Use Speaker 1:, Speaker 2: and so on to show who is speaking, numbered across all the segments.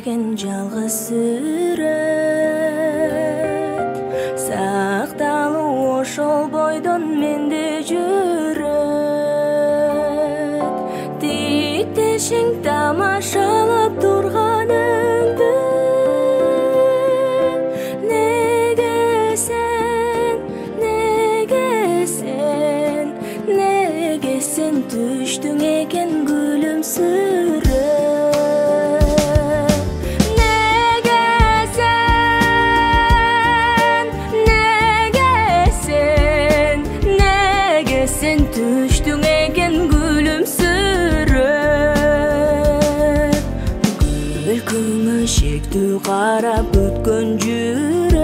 Speaker 1: экен жалгыз сүрөт. Сакталуу ошол бойдон менде жүрөт. Тиктешиң тамашалап турганыңды неге сен түштүң экен күлүмсүрөп. Sen düştün eken gülümsürüp. Gülküңө шектүү карап өткөн жүрөк,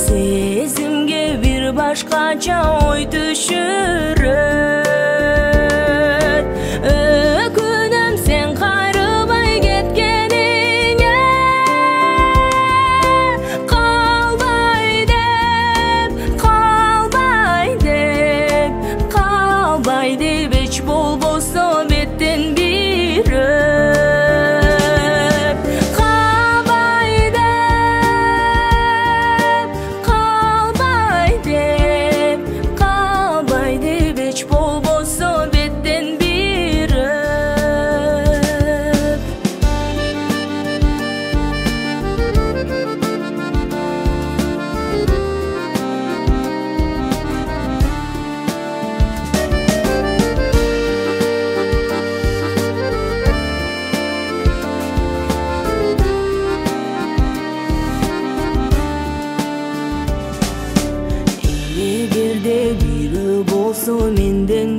Speaker 1: сезимге бир башкача ой түшүрөт. Өкүнөм сен кайрыбай кеткениңе, калбай деп эч болбосо беттен бир өп. Калбай деп эч болбосо беттен бир өп. Эгерде бирөө болсо менден